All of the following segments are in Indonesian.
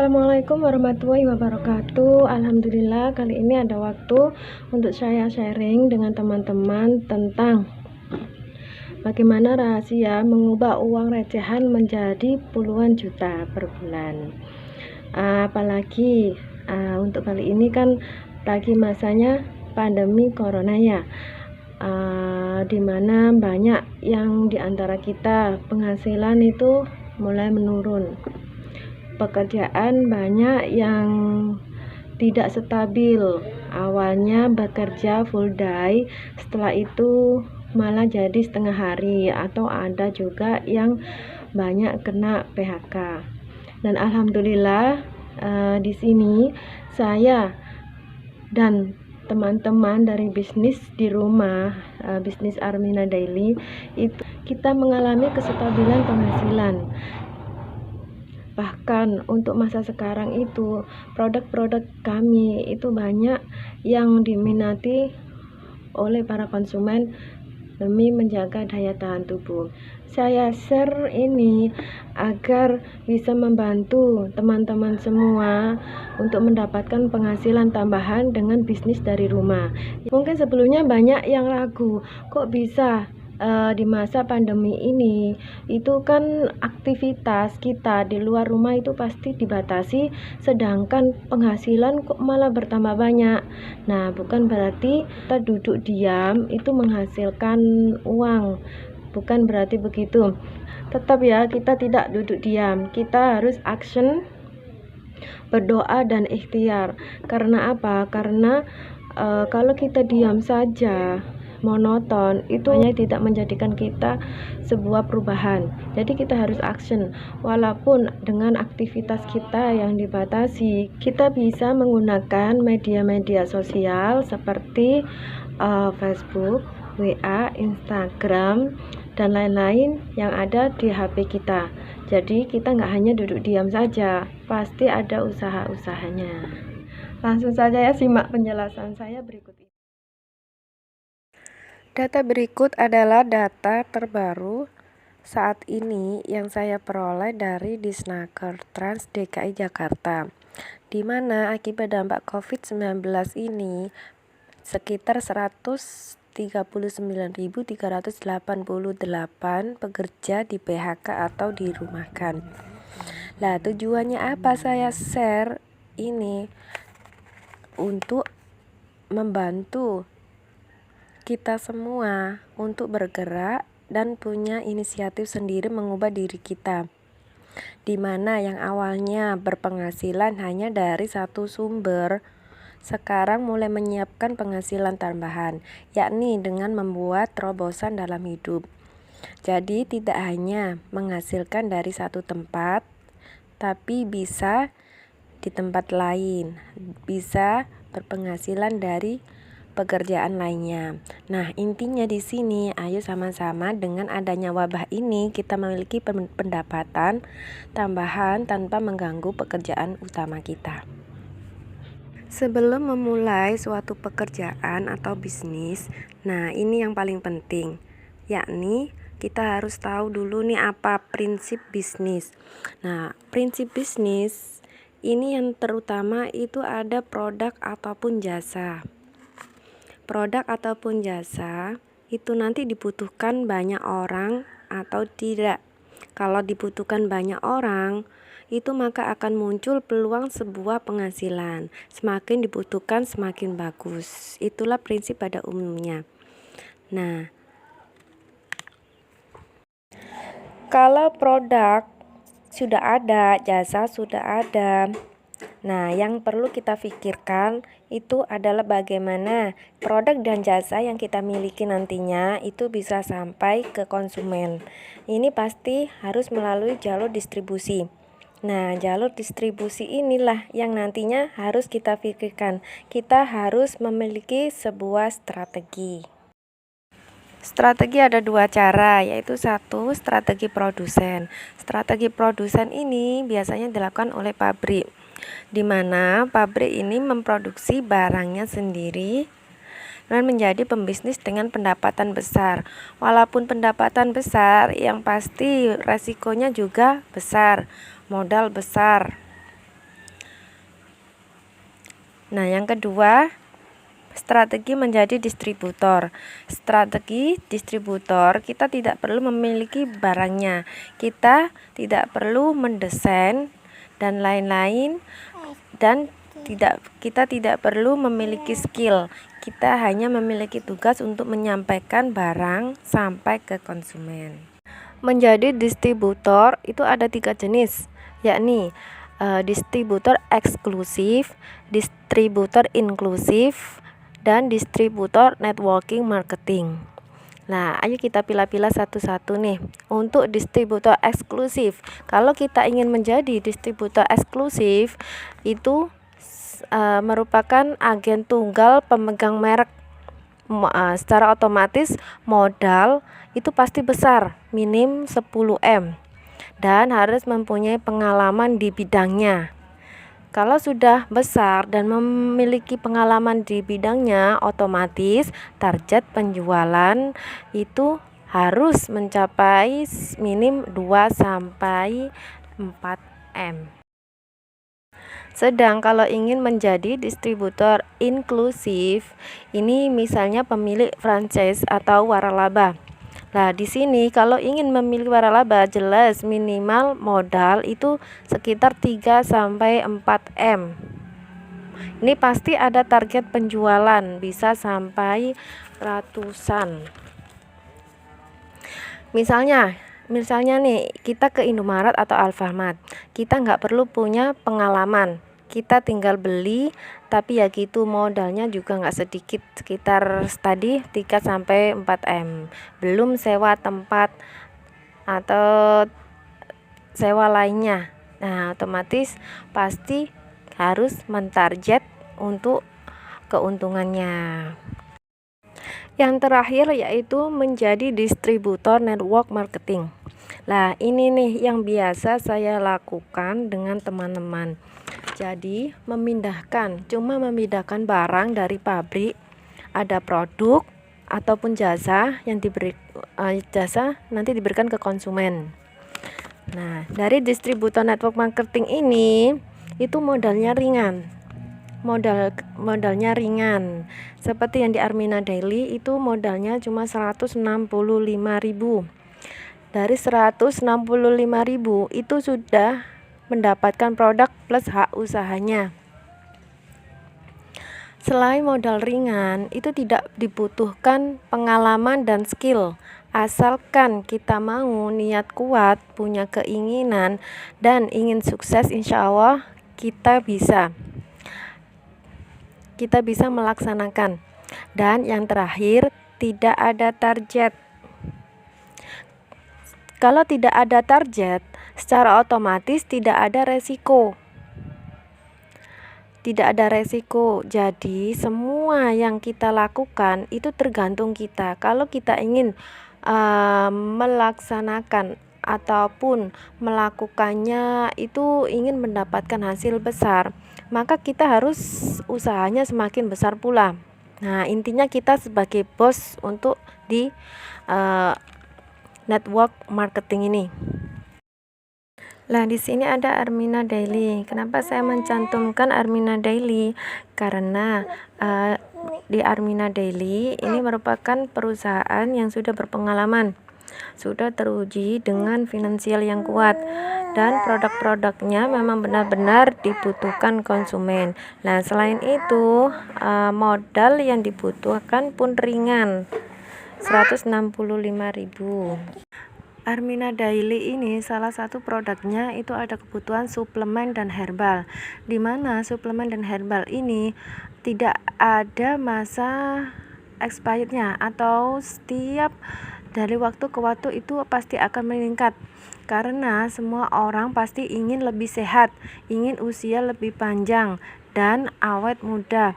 Assalamualaikum warahmatullahi wabarakatuh. Alhamdulillah kali ini ada waktu untuk saya sharing dengan teman-teman tentang bagaimana rahasia mengubah uang recehan menjadi puluhan juta per bulan. Apalagi untuk kali ini kan lagi masanya pandemi corona ya, dimana banyak yang diantara kita penghasilan itu mulai menurun. Pekerjaan banyak yang tidak stabil, awalnya bekerja full day, setelah itu malah jadi setengah hari, atau ada juga yang banyak kena PHK. Dan alhamdulillah di sini saya dan teman-teman dari bisnis di rumah, bisnis Armina Daily, itu kita mengalami kestabilan penghasilan. Bahkan untuk masa sekarang itu produk-produk kami itu banyak yang diminati oleh para konsumen demi menjaga daya tahan tubuh. Saya share ini agar bisa membantu teman-teman semua untuk mendapatkan penghasilan tambahan dengan bisnis dari rumah. Mungkin sebelumnya banyak yang ragu, kok bisa di masa pandemi ini itu kan aktivitas kita di luar rumah itu pasti dibatasi, sedangkan penghasilan kok malah bertambah banyak. Nah, bukan berarti kita duduk diam itu menghasilkan uang, bukan berarti begitu. Tetap ya, kita tidak duduk diam, kita harus action, berdoa dan ikhtiar. Karena apa? Karena kalau kita diam saja monoton, itu hanya tidak menjadikan kita sebuah perubahan. Jadi kita harus action. Walaupun dengan aktivitas kita yang dibatasi, kita bisa menggunakan media-media sosial seperti Facebook, WA, Instagram, dan lain-lain yang ada di HP kita. Jadi kita nggak hanya duduk diam saja, pasti ada usaha-usahanya. Langsung saja ya, simak penjelasan saya berikut ini. Data berikut adalah data terbaru saat ini yang saya peroleh dari Disnaker Trans DKI Jakarta, di mana akibat dampak COVID-19 ini sekitar 139.388 pekerja di PHK atau dirumahkan. Lah, tujuannya apa saya share ini? Untuk membantu kita semua untuk bergerak dan punya inisiatif sendiri mengubah diri kita, di mana yang awalnya berpenghasilan hanya dari satu sumber, sekarang mulai menyiapkan penghasilan tambahan, yakni dengan membuat terobosan dalam hidup. Jadi tidak hanya menghasilkan dari satu tempat, tapi bisa di tempat lain, bisa berpenghasilan dari pekerjaan lainnya. Nah, intinya di sini, ayo sama-sama dengan adanya wabah ini kita memiliki pendapatan tambahan tanpa mengganggu pekerjaan utama kita. Sebelum memulai suatu pekerjaan atau bisnis, nah ini yang paling penting, yakni kita harus tahu dulu nih apa prinsip bisnis. Nah, prinsip bisnis ini yang terutama itu ada produk ataupun jasa. Produk ataupun jasa itu nanti dibutuhkan banyak orang atau tidak. Kalau dibutuhkan banyak orang, itu maka akan muncul peluang sebuah penghasilan. Semakin dibutuhkan semakin bagus. Itulah prinsip pada umumnya. Nah, kalau produk sudah ada, jasa sudah ada. Nah, yang perlu kita pikirkan itu adalah bagaimana produk dan jasa yang kita miliki nantinya itu bisa sampai ke konsumen. Ini pasti harus melalui jalur distribusi. Nah, jalur distribusi inilah yang nantinya harus kita pikirkan. Kita harus memiliki sebuah strategi. Strategi ada dua cara, yaitu satu, strategi produsen. Strategi produsen ini biasanya dilakukan oleh pabrik, di mana pabrik ini memproduksi barangnya sendiri dan menjadi pembisnis dengan pendapatan besar. Walaupun pendapatan besar, yang pasti resikonya juga besar, modal besar. Nah, yang kedua, strategi menjadi distributor. Strategi distributor, kita tidak perlu memiliki barangnya, kita tidak perlu mendesain dan lain-lain, dan kita tidak perlu memiliki skill. Kita hanya memiliki tugas untuk menyampaikan barang sampai ke konsumen. Menjadi distributor itu ada 3 jenis, yakni distributor eksklusif, distributor inklusif, dan distributor networking marketing. Nah, ayo kita pilah-pilah satu-satu nih. Untuk distributor eksklusif, kalau kita ingin menjadi distributor eksklusif, itu merupakan agen tunggal pemegang merek. Secara otomatis modal itu pasti besar, minim 10M, dan harus mempunyai pengalaman di bidangnya. Kalau sudah besar dan memiliki pengalaman di bidangnya, otomatis target penjualan itu harus mencapai minim 2-4M. Sedang kalau ingin menjadi distributor inklusif, ini misalnya pemilik franchise atau waralaba. Nah, di sini kalau ingin memilih waralaba, jelas minimal modal itu sekitar 3-4M. Ini pasti ada target penjualan, bisa sampai ratusan. Misalnya nih, kita ke Indomaret atau Alfamart, kita nggak perlu punya pengalaman, kita tinggal beli, tapi ya gitu, modalnya juga nggak sedikit, sekitar tadi 3-4M, belum sewa tempat atau sewa lainnya. Nah, otomatis pasti harus mentarget untuk keuntungannya. Yang terakhir yaitu menjadi distributor network marketing. Nah, ini nih yang biasa saya lakukan dengan teman-teman. Jadi, cuma memindahkan barang dari pabrik, ada produk ataupun jasa yang nanti diberikan ke konsumen. Nah, dari distributor network marketing ini itu modalnya ringan. Modalnya ringan. Seperti yang di Armina Daily itu modalnya cuma 165.000. Dari 165.000 itu sudah mendapatkan produk plus hak usahanya. Selain modal ringan, itu tidak dibutuhkan pengalaman dan skill. Asalkan kita mau, niat kuat, punya keinginan, dan ingin sukses, insya Allah kita bisa melaksanakan. Dan yang terakhir, tidak ada target. Kalau tidak ada target, secara otomatis tidak ada resiko. Jadi semua yang kita lakukan itu tergantung kita. Kalau kita ingin melaksanakan ataupun melakukannya itu ingin mendapatkan hasil besar, maka kita harus usahanya semakin besar pula. Nah, intinya kita sebagai bos untuk di network marketing ini. Nah, di sini ada Armina Daily. Kenapa saya mencantumkan Armina Daily? Karena di Armina Daily ini merupakan perusahaan yang sudah berpengalaman, sudah teruji dengan finansial yang kuat, dan produk-produknya memang benar-benar dibutuhkan konsumen. Nah, selain itu modal yang dibutuhkan pun ringan, 165.000. Armina Daily ini salah satu produknya itu ada kebutuhan suplemen dan herbal, di mana suplemen dan herbal ini tidak ada masa expirednya, atau setiap dari waktu ke waktu itu pasti akan meningkat, karena semua orang pasti ingin lebih sehat, ingin usia lebih panjang dan awet muda.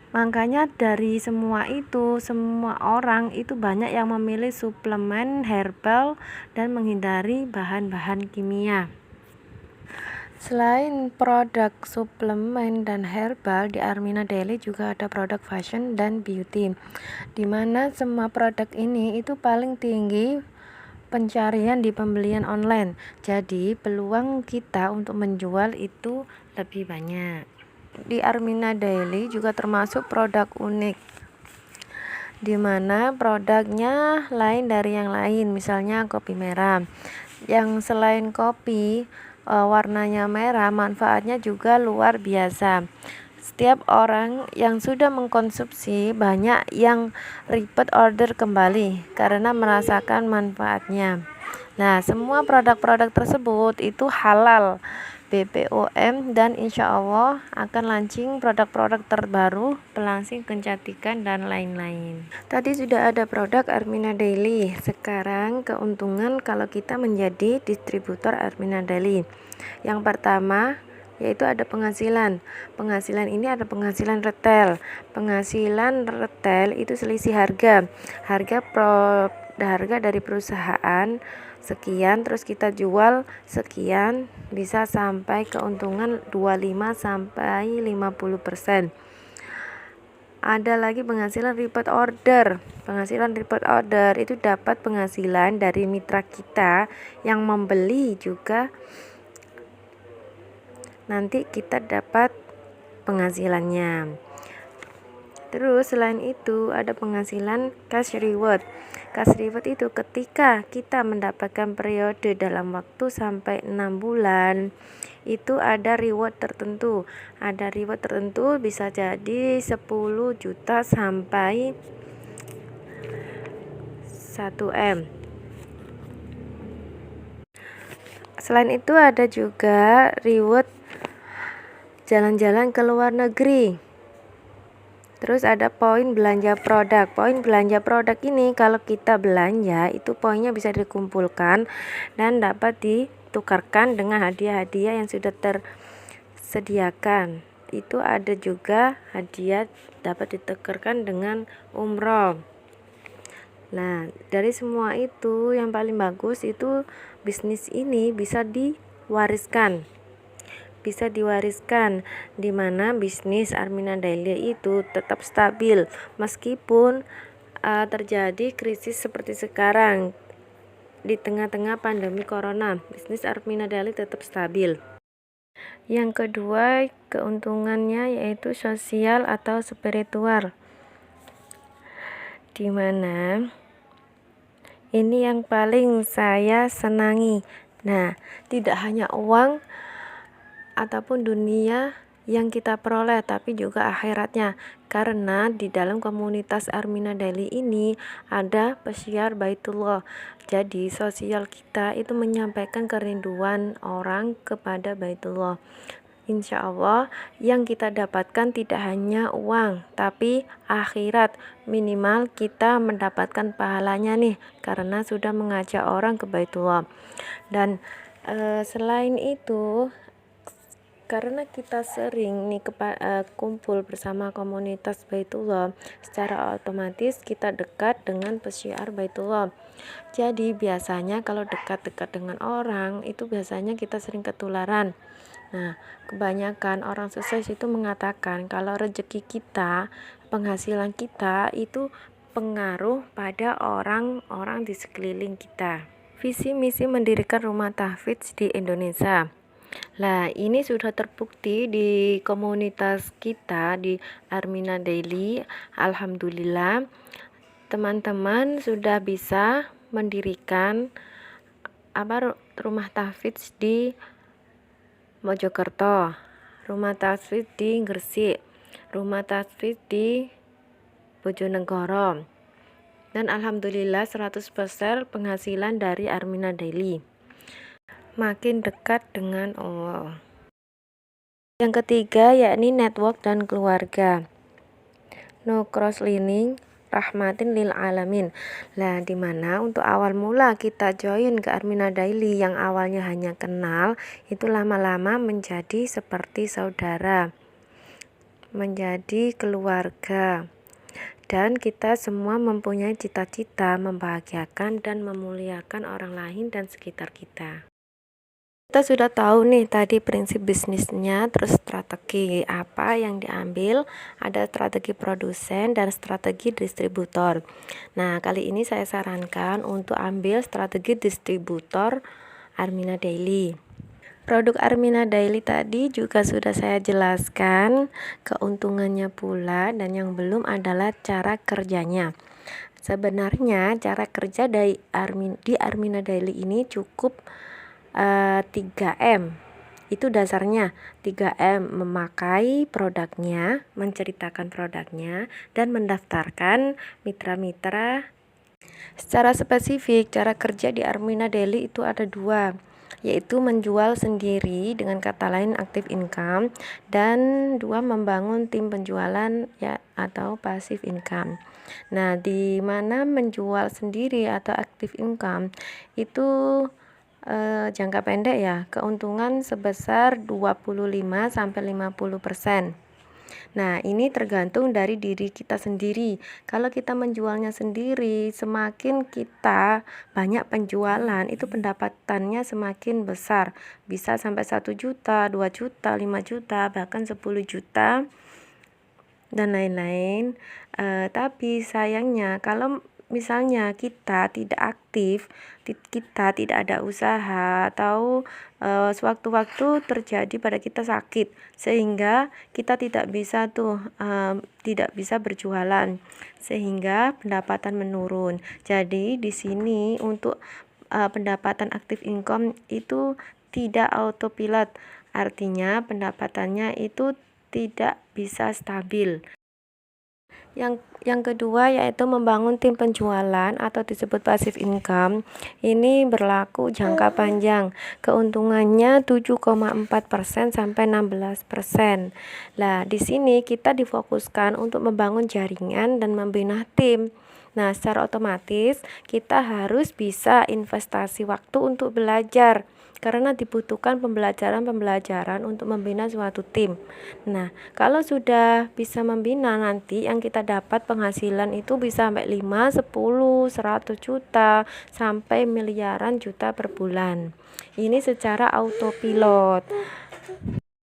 Makanya dari semua itu, semua orang itu banyak yang memilih suplemen herbal dan menghindari bahan-bahan kimia. Selain produk suplemen dan herbal, di Armina Daily juga ada produk fashion dan beauty, di mana semua produk ini itu paling tinggi pencarian di pembelian online. Jadi peluang kita untuk menjual itu lebih banyak. di Armina Daily juga termasuk produk unik, di mana produknya lain dari yang lain. Misalnya kopi merah, yang selain kopi warnanya merah, manfaatnya juga luar biasa. Setiap orang yang sudah mengkonsumsi banyak yang repeat order kembali karena merasakan manfaatnya. Nah, semua produk-produk tersebut itu halal BPOM dan insya Allah akan launching produk-produk terbaru, pelangsing kecantikan dan lain-lain. Tadi sudah ada produk Armina Daily. Sekarang keuntungan kalau kita menjadi distributor Armina Daily. Yang pertama yaitu ada penghasilan. Penghasilan ini ada penghasilan retail. Penghasilan retail itu selisih harga. Harga dari perusahaan sekian, terus kita jual sekian, bisa sampai keuntungan 25 sampai 50%. Ada lagi penghasilan repeat order. Penghasilan repeat order itu dapat penghasilan dari mitra kita yang membeli juga, nanti kita dapat penghasilannya. Terus selain itu ada penghasilan cash reward. Cash reward itu ketika kita mendapatkan periode dalam waktu sampai 6 bulan, itu ada reward tertentu. Ada reward tertentu bisa jadi 10 juta sampai 1 M. Selain itu ada juga reward jalan-jalan ke luar negeri. Terus ada poin belanja produk. Poin belanja produk ini kalau kita belanja itu poinnya bisa dikumpulkan dan dapat ditukarkan dengan hadiah-hadiah yang sudah tersediakan. Itu ada juga hadiah dapat ditukarkan dengan umroh. Nah, dari semua itu yang paling bagus itu bisnis ini bisa diwariskan. Di mana bisnis Armina Daily itu tetap stabil meskipun terjadi krisis seperti sekarang di tengah-tengah pandemi corona. Bisnis Armina Daily tetap stabil. Yang kedua keuntungannya yaitu sosial atau spiritual, di mana ini yang paling saya senangi. Nah, tidak hanya uang ataupun dunia yang kita peroleh, tapi juga akhiratnya, karena di dalam komunitas Armina Daily ini ada pesiar Baitullah. Jadi sosial kita itu menyampaikan kerinduan orang kepada Baitullah. Insya Allah yang kita dapatkan tidak hanya uang, tapi akhirat. Minimal kita mendapatkan pahalanya nih, karena sudah mengajak orang ke Baitullah. Dan selain itu, karena kita sering nih kumpul bersama komunitas Baitullah, secara otomatis kita dekat dengan pesyiar Baitullah. Jadi biasanya kalau dekat-dekat dengan orang itu biasanya kita sering ketularan. Nah, kebanyakan orang sukses itu mengatakan kalau rezeki kita, penghasilan kita itu pengaruh pada orang-orang di sekeliling kita. Visi misi mendirikan rumah tahfidz di Indonesia. Nah, ini sudah terbukti di komunitas kita di Armina Daily. Alhamdulillah, teman-teman sudah bisa mendirikan rumah tahfidz di Mojokerto, rumah tahfidz di Gresik, rumah tahfidz di Bojonegoro. Dan alhamdulillah 100% penghasilan dari Armina Daily. Makin dekat dengan Allah. Yang ketiga yakni network dan keluarga. No cross lining rahmatin lil alamin. Nah, dimana untuk awal mula kita join ke Armina Daily yang awalnya hanya kenal, itu lama-lama menjadi seperti saudara, menjadi keluarga. Dan kita semua mempunyai cita-cita membahagiakan dan memuliakan orang lain dan sekitar kita. Kita sudah tahu nih tadi prinsip bisnisnya, terus strategi apa yang diambil, ada strategi produsen dan strategi distributor. Nah, kali ini saya sarankan untuk ambil strategi distributor Armina Daily. Produk Armina Daily tadi juga sudah saya jelaskan keuntungannya pula, dan yang belum adalah cara kerjanya. Sebenarnya cara kerja di Armina Daily ini cukup 3M. Itu dasarnya 3M: memakai produknya, menceritakan produknya, dan mendaftarkan mitra-mitra. Secara spesifik, cara kerja di Armina Daily itu ada 2, yaitu menjual sendiri, dengan kata lain active income, dan 2, membangun tim penjualan ya atau passive income. Nah, di mana menjual sendiri atau active income itu jangka pendek ya, keuntungan sebesar 25-50%. Nah, ini tergantung dari diri kita sendiri. Kalau kita menjualnya sendiri, semakin kita banyak penjualan, itu pendapatannya semakin besar. Bisa sampai 1 juta, 2 juta, 5 juta, bahkan 10 juta, dan lain-lain. Tapi sayangnya kalau misalnya kita tidak aktif, kita tidak ada usaha, atau sewaktu-waktu terjadi pada kita sakit, sehingga kita tidak bisa berjualan, sehingga pendapatan menurun. Jadi di sini untuk pendapatan active income itu tidak autopilot, artinya pendapatannya itu tidak bisa stabil. Yang kedua yaitu membangun tim penjualan atau disebut passive income. Ini berlaku jangka panjang. Keuntungannya 7,4% sampai 16%. Nah, di sini kita difokuskan untuk membangun jaringan dan membina tim. Nah, secara otomatis kita harus bisa investasi waktu untuk belajar, karena dibutuhkan pembelajaran untuk membina suatu tim. Nah, kalau sudah bisa membina, nanti yang kita dapat penghasilan itu bisa sampai 5, 10, 100 juta sampai miliaran juta per bulan. Ini secara autopilot.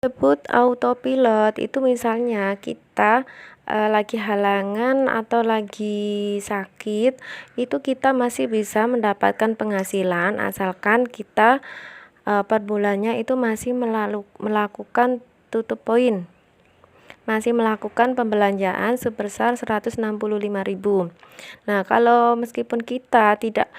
Sebut autopilot itu misalnya kita lagi halangan atau lagi sakit, itu kita masih bisa mendapatkan penghasilan asalkan kita per bulannya itu masih melakukan tutup poin, masih melakukan pembelanjaan sebesar 165.000. Nah, kalau meskipun kita tidak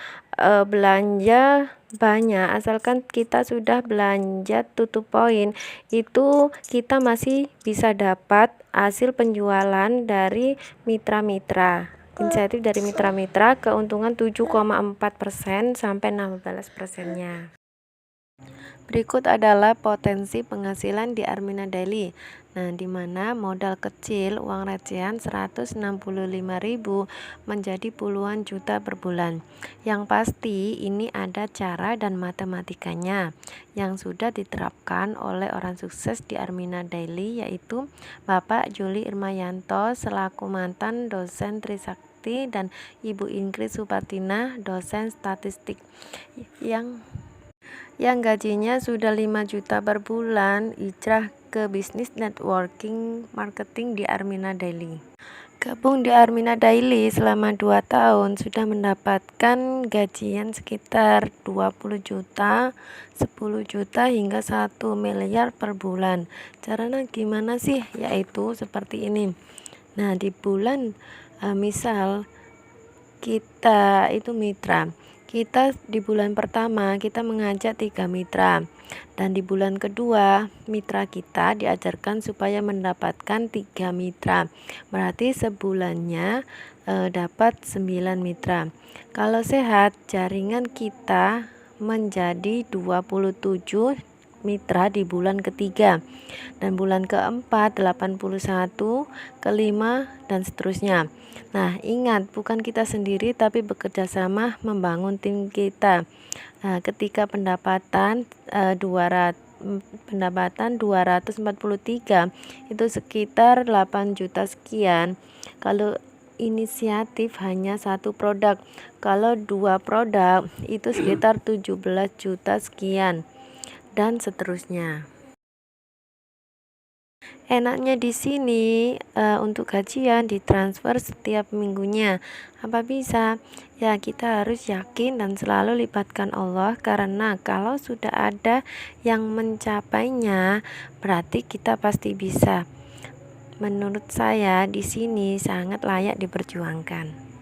belanja banyak, asalkan kita sudah belanja tutup poin, itu kita masih bisa dapat hasil penjualan dari mitra-mitra, insentif dari mitra-mitra, keuntungan 7,4% sampai 16%-nya. Berikut adalah potensi penghasilan di Armina Daily. Nah, di mana modal kecil, uang recehan 165.000 menjadi puluhan juta per bulan. Yang pasti ini ada cara dan matematikanya yang sudah diterapkan oleh orang sukses di Armina Daily, yaitu Bapak Juli Irmayanto selaku mantan dosen Trisakti dan Ibu Ingrid Supartina dosen statistik yang gajinya sudah 5 juta per bulan, hijrah ke bisnis networking marketing di Armina Daily. Gabung di Armina Daily selama 2 tahun sudah mendapatkan gajian sekitar 20 juta, 10 juta hingga 1 miliar per bulan. Caranya gimana sih? Yaitu seperti ini. Nah, di bulan misal kita itu mitra. Kita di bulan pertama kita mengajak 3 mitra, dan di bulan kedua mitra kita diajarkan supaya mendapatkan 3 mitra. Berarti sebulannya dapat 9 mitra. Kalau sehat, jaringan kita menjadi 27 mitra di bulan ketiga, dan bulan keempat 81, kelima, dan seterusnya. Nah, ingat, bukan kita sendiri tapi bekerja sama membangun tim kita. Nah, ketika pendapatan 243 itu sekitar 8 juta sekian. Kalau inisiatif hanya 1 produk, kalau 2 produk itu sekitar 17 juta sekian, dan seterusnya. Enaknya di sini untuk gajian ditransfer setiap minggunya. Apa bisa? Ya, kita harus yakin dan selalu libatkan Allah, karena kalau sudah ada yang mencapainya, berarti kita pasti bisa. Menurut saya di sini sangat layak diperjuangkan.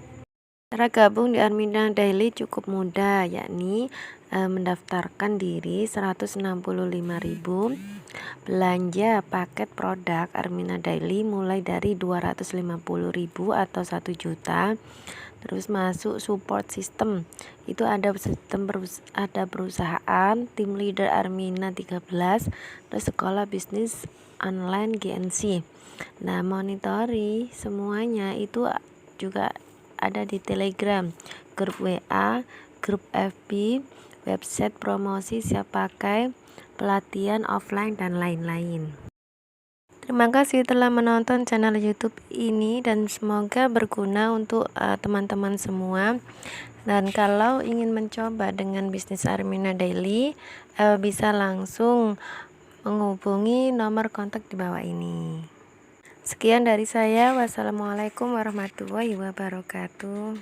Cara gabung di Armina Daily cukup mudah, yakni mendaftarkan diri 165.000, belanja paket produk Armina Daily mulai dari 250.000 atau 1 juta, terus masuk support system. Itu ada sistem ada perusahaan, tim leader Armina 13, terus sekolah bisnis online GNC. Nah, monitori semuanya itu juga ada di Telegram, grup WA, grup FB, website promosi siap pakai, pelatihan offline, dan lain-lain. Terima kasih telah menonton channel YouTube ini dan semoga berguna untuk teman-teman semua. Dan kalau ingin mencoba dengan bisnis Armina Daily, bisa langsung menghubungi nomor kontak di bawah ini. Sekian dari saya. Wassalamualaikum warahmatullahi wabarakatuh.